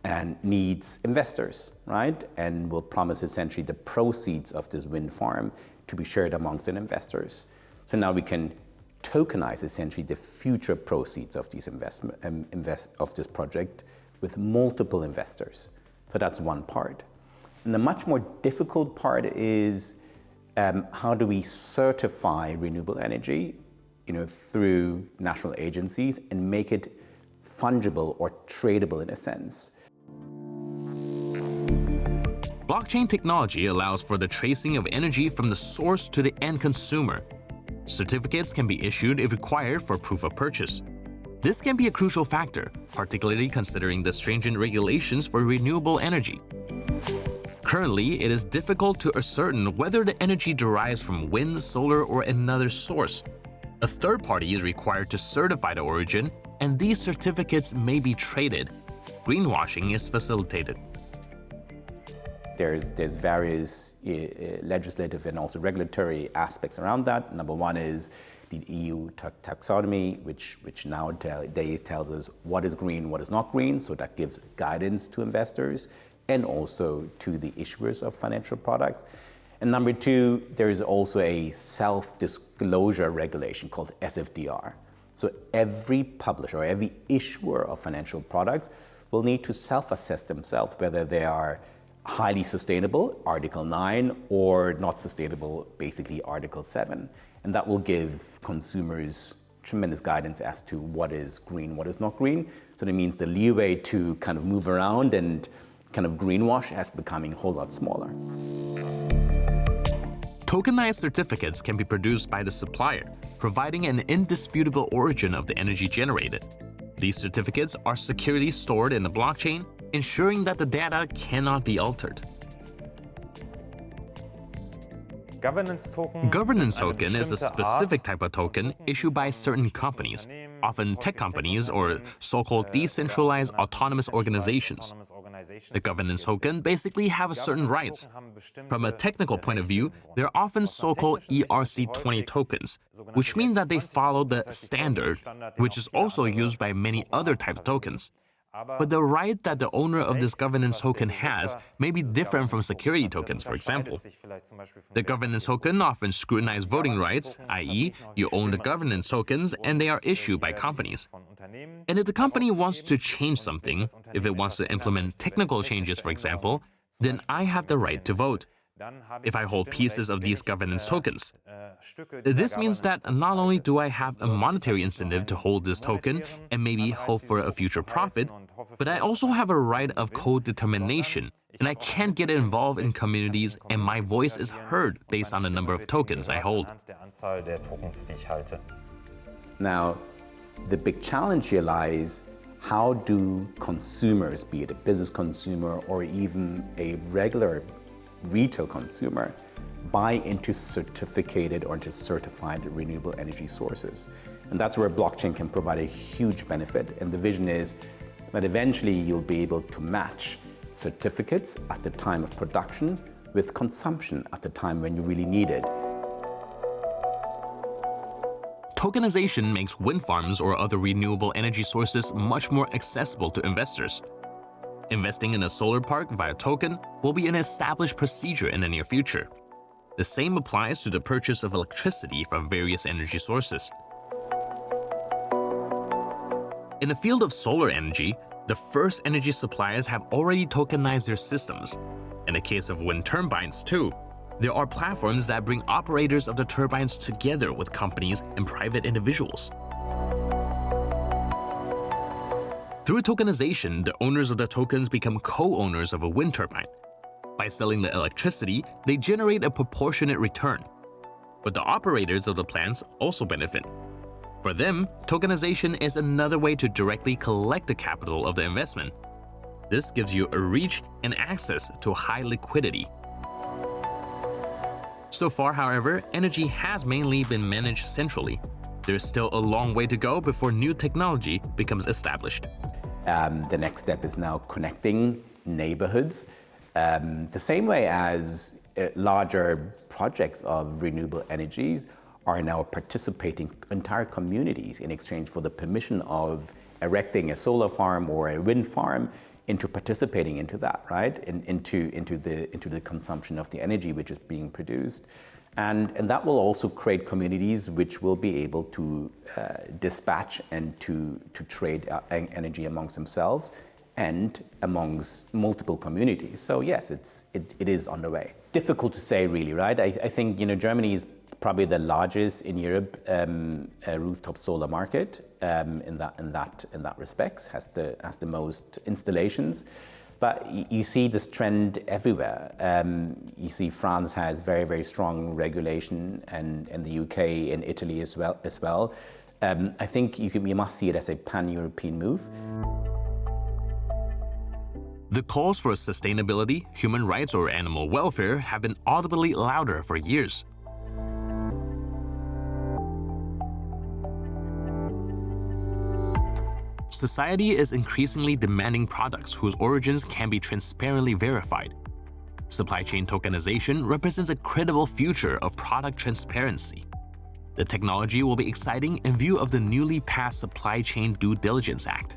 K: and needs investors, right? And will promise essentially the proceeds of this wind farm to be shared amongst the investors. So now we can tokenize essentially the future proceeds of these of this project with multiple investors. So that's one part. And the much more difficult part is how do we certify renewable energy, through national agencies and make it fungible or tradable in a sense.
A: Blockchain technology allows for the tracing of energy from the source to the end consumer. Certificates can be issued if required for proof of purchase. This can be a crucial factor, particularly considering the stringent regulations for renewable energy. Currently, it is difficult to ascertain whether the energy derives from wind, solar, or another source. A third party is required to certify the origin, and these certificates may be traded. Greenwashing is facilitated.
K: There's various legislative and also regulatory aspects around that. Number one is the EU taxonomy, which nowadays tells us what is green, what is not green, so that gives guidance to investors and also to the issuers of financial products. And number two, there is also a self-disclosure regulation called SFDR. So every publisher or every issuer of financial products will need to self-assess themselves whether they are highly sustainable, Article 9, or not sustainable, basically Article 7. And that will give consumers tremendous guidance as to what is green, what is not green. So that means the leeway to kind of move around and kind of greenwash has becoming a whole lot smaller.
A: Tokenized certificates can be produced by the supplier, providing an indisputable origin of the energy generated. These certificates are securely stored in the blockchain, ensuring that the data cannot be altered.
D: Governance
A: token is a specific type of token issued by certain companies, often tech companies or so-called decentralized autonomous organizations. The governance token basically have certain rights. From a technical point of view, they're often so-called ERC20 tokens, which mean that they follow the standard, which is also used by many other type of tokens. But the right that the owner of this governance token has may be different from security tokens, for example. The governance token often scrutinize voting rights, i.e., you own the governance tokens and they are issued by companies. And if the company wants to change something, if it wants to implement technical changes, for example, then I have the right to vote. If I hold pieces of these governance tokens. This means that not only do I have a monetary incentive to hold this token and maybe hope for a future profit, but I also have a right of co-determination, and I can get involved in communities and my voice is heard based on the number of tokens I hold.
K: Now, the big challenge here lies, how do consumers, be it a business consumer or even a regular retail consumer, buy into certificated or into certified renewable energy sources? And that's where blockchain can provide a huge benefit. And the vision is that eventually you'll be able to match certificates at the time of production with consumption at the time when you really need it.
A: Tokenization makes wind farms or other renewable energy sources much more accessible to investors. Investing in a solar park via token will be an established procedure in the near future. The same applies to the purchase of electricity from various energy sources. In the field of solar energy, the first energy suppliers have already tokenized their systems. In the case of wind turbines too, there are platforms that bring operators of the turbines together with companies and private individuals. Through tokenization, the owners of the tokens become co-owners of a wind turbine. By selling the electricity, they generate a proportionate return. But the operators of the plants also benefit. For them, tokenization is another way to directly collect the capital of the investment. This gives you a reach and access to high liquidity. So far, however, energy has mainly been managed centrally. There's still a long way to go before new technology becomes established.
K: The next step is now connecting neighborhoods. The same way as larger projects of renewable energies are now participating entire communities in exchange for the permission of erecting a solar farm or a wind farm into participating into that, right? Into the consumption of the energy which is being produced. And that will also create communities which will be able to dispatch and to trade energy amongst themselves and amongst multiple communities. So yes, it is underway. Difficult to say really, right? I think Germany is probably the largest in Europe rooftop solar market in that respects, has the most installations. But you see this trend everywhere. You see France has very, very strong regulation, and in the UK, in Italy as well. I think you must see it as a pan-European move.
A: The calls for sustainability, human rights, or animal welfare have been audibly louder for years. Society is increasingly demanding products whose origins can be transparently verified. Supply chain tokenization represents a credible future of product transparency. The technology will be exciting in view of the newly passed Supply Chain Due Diligence Act.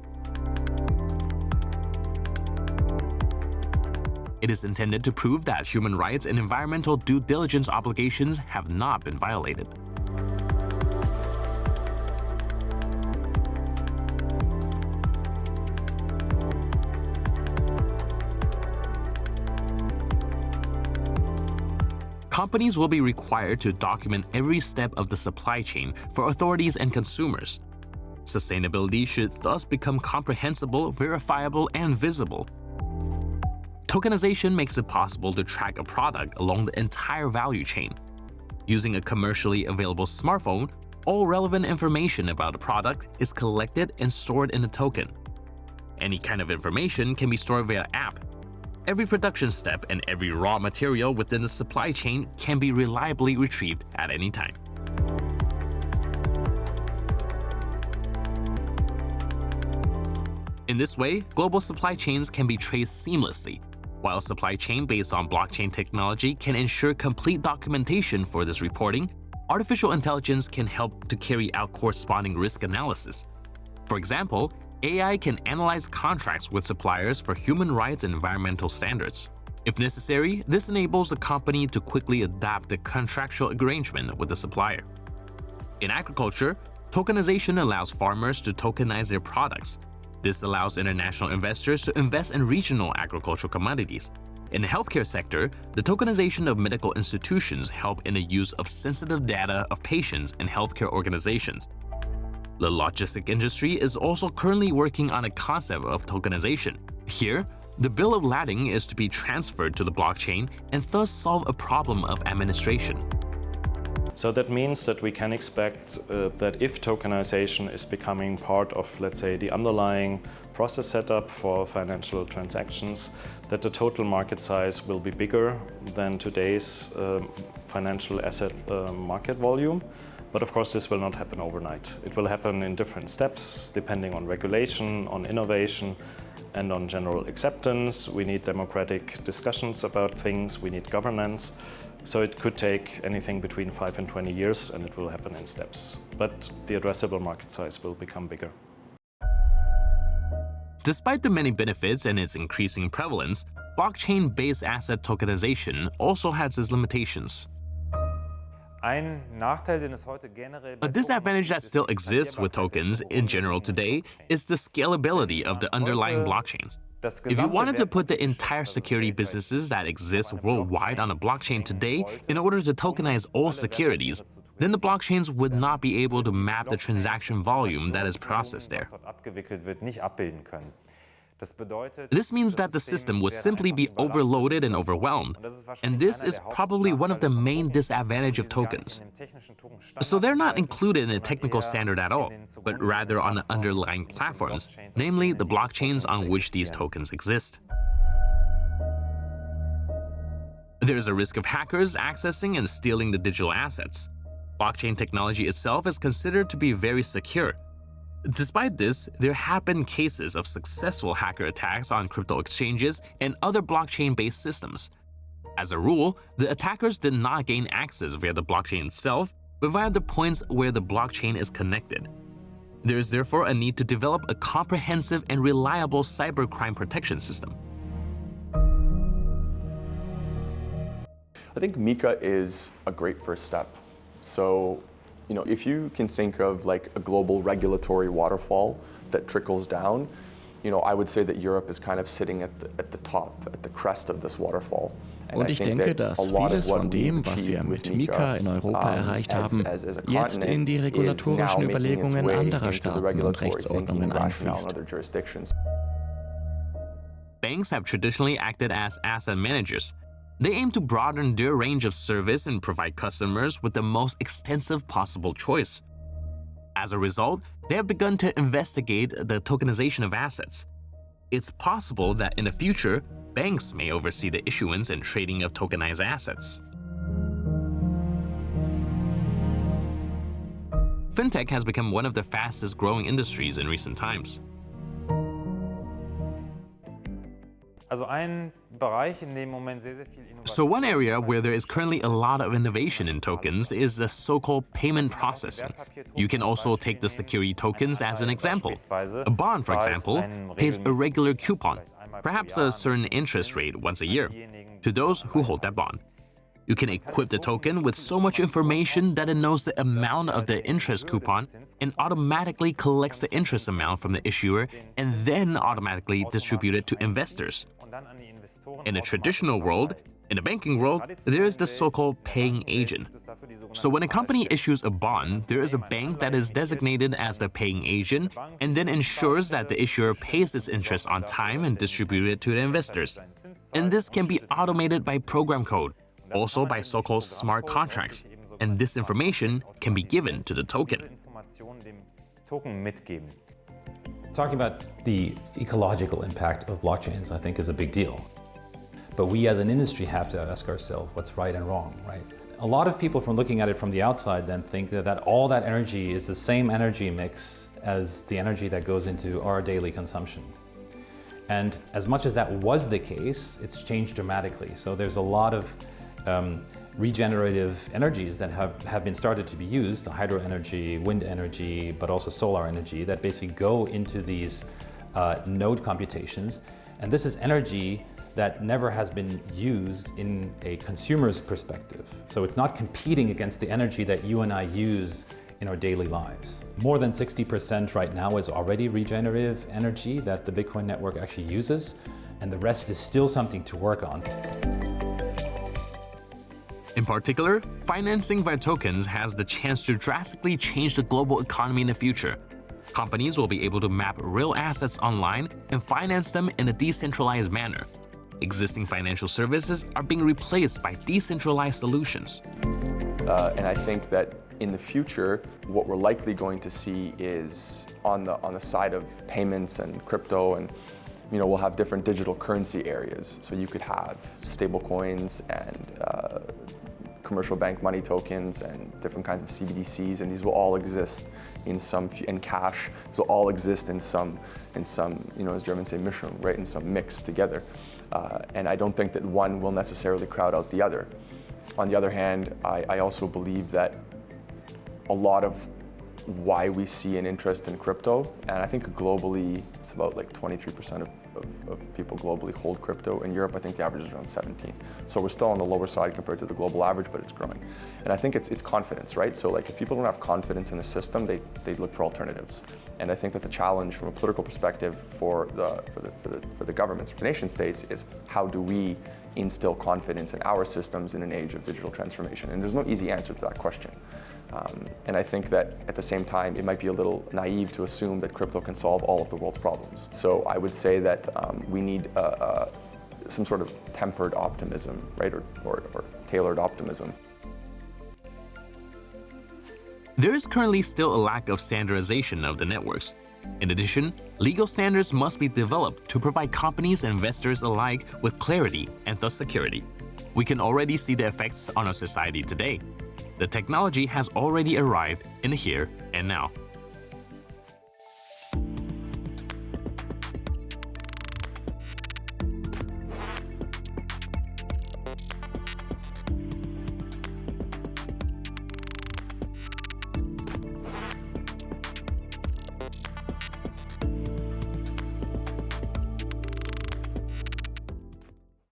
A: It is intended to prove that human rights and environmental due diligence obligations have not been violated. Companies will be required to document every step of the supply chain for authorities and consumers. Sustainability should thus become comprehensible, verifiable, and visible. Tokenization makes it possible to track a product along the entire value chain. Using a commercially available smartphone, all relevant information about a product is collected and stored in a token. Any kind of information can be stored via app. Every production step and every raw material within the supply chain can be reliably retrieved at any time. In this way, global supply chains can be traced seamlessly. While a supply chain based on blockchain technology can ensure complete documentation for this reporting, artificial intelligence can help to carry out corresponding risk analysis. For example, AI can analyze contracts with suppliers for human rights and environmental standards. If necessary, this enables the company to quickly adapt the contractual arrangement with the supplier. In agriculture, tokenization allows farmers to tokenize their products. This allows international investors to invest in regional agricultural commodities. In the healthcare sector, the tokenization of medical institutions help in the use of sensitive data of patients and healthcare organizations. The logistic industry is also currently working on a concept of tokenization. Here, the bill of lading is to be transferred to the blockchain and thus solve a problem of administration.
F: So that means that we can expect that if tokenization is becoming part of, let's say, the underlying process setup for financial transactions, that the total market size will be bigger than today's financial asset market volume. But of course, this will not happen overnight. It will happen in different steps, depending on regulation, on innovation, and on general acceptance. We need democratic discussions about things, we need governance. So it could take anything between 5 and 20 years, and it will happen in steps. But the addressable market size will become bigger.
A: Despite the many benefits and its increasing prevalence, blockchain-based asset tokenization also has its limitations. A disadvantage that still exists with tokens in general today is the scalability of the underlying blockchains. If you wanted to put the entire security businesses that exist worldwide on a blockchain today in order to tokenize all securities, then the blockchains would not be able to map the transaction volume that is processed there. This means that the system would simply be overloaded and overwhelmed, and this is probably one of the main disadvantages of tokens. So they're not included in a technical standard at all, but rather on the underlying platforms, namely the blockchains on which these tokens exist. There is a risk of hackers accessing and stealing the digital assets. Blockchain technology itself is considered to be very secure. Despite this, there have been cases of successful hacker attacks on crypto exchanges and other blockchain-based systems. As a rule, the attackers did not gain access via the blockchain itself, but via the points where the blockchain is connected. There is therefore a need to develop a comprehensive and reliable cybercrime protection system.
B: I think MICA is a great first step. So, if you can think of like a global regulatory waterfall that trickles down, I would say that Europe is kind of sitting at the top, at the crest of this waterfall.
L: Und ich denke, dass vieles von dem, was wir mit MICA in Europa erreicht haben, jetzt in die regulatorischen Überlegungen anderer Staaten und Rechtsordnungen einfließt.
A: Banks have traditionally acted as asset managers. They aim to broaden their range of service and provide customers with the most extensive possible choice. As a result, they have begun to investigate the tokenization of assets. It's possible that in the future, banks may oversee the issuance and trading of tokenized assets. Fintech has become one of the fastest growing industries in recent times. So one area where there is currently a lot of innovation in tokens is the so-called payment processing. You can also take the security tokens as an example. A bond, for example, pays a regular coupon, perhaps a certain interest rate once a year, to those who hold that bond. You can equip the token with so much information that it knows the amount of the interest coupon and automatically collects the interest amount from the issuer and then automatically distribute it to investors. In a traditional world, in the banking world, there is the so-called paying agent. So when a company issues a bond, there is a bank that is designated as the paying agent and then ensures that the issuer pays its interest on time and distributes it to the investors. And this can be automated by program code, also by so-called smart contracts, and this information can be given to the token.
J: Talking about the ecological impact of blockchains, I think, is a big deal. But we as an industry have to ask ourselves what's right and wrong, right? A lot of people from looking at it from the outside then think that all that energy is the same energy mix as the energy that goes into our daily consumption. And as much as that was the case, it's changed dramatically. So there's a lot of regenerative energies that have been started to be used, the hydro energy, wind energy, but also solar energy, that basically go into these node computations. And this is energy that never has been used in a consumer's perspective. So it's not competing against the energy that you and I use in our daily lives. More than 60% right now is already regenerative energy that the Bitcoin network actually uses, and the rest is still something to work on.
A: In particular, financing via tokens has the chance to drastically change the global economy in the future. Companies will be able to map real assets online and finance them in a decentralized manner. Existing financial services are being replaced by decentralized solutions.
B: And I think that in the future, what we're likely going to see is on the side of payments and crypto, and we'll have different digital currency areas. So you could have stable coins and commercial bank money tokens and different kinds of CBDCs, and these will all exist in cash. These will all exist in some, as Germans say, Mischung, right? In some mix together. And I don't think that one will necessarily crowd out the other. On the other hand, I also believe that a lot of why we see an interest in crypto, and I think globally it's about like 23% of people globally hold crypto. In Europe, I think the average is around 17. So we're still on the lower side compared to the global average, but it's growing. And I think it's confidence, right? So like if people don't have confidence in the system, they look for alternatives. And I think that the challenge from a political perspective for the governments, for nation states, is how do we instill confidence in our systems in an age of digital transformation? And there's no easy answer to that question. And I think that at the same time, it might be a little naive to assume that crypto can solve all of the world's problems. So I would say that we need some sort of tempered optimism, right, or tailored optimism.
A: There is currently still a lack of standardization of the networks. In addition, legal standards must be developed to provide companies and investors alike with clarity and thus security. We can already see the effects on our society today. The technology has already arrived in the here and now.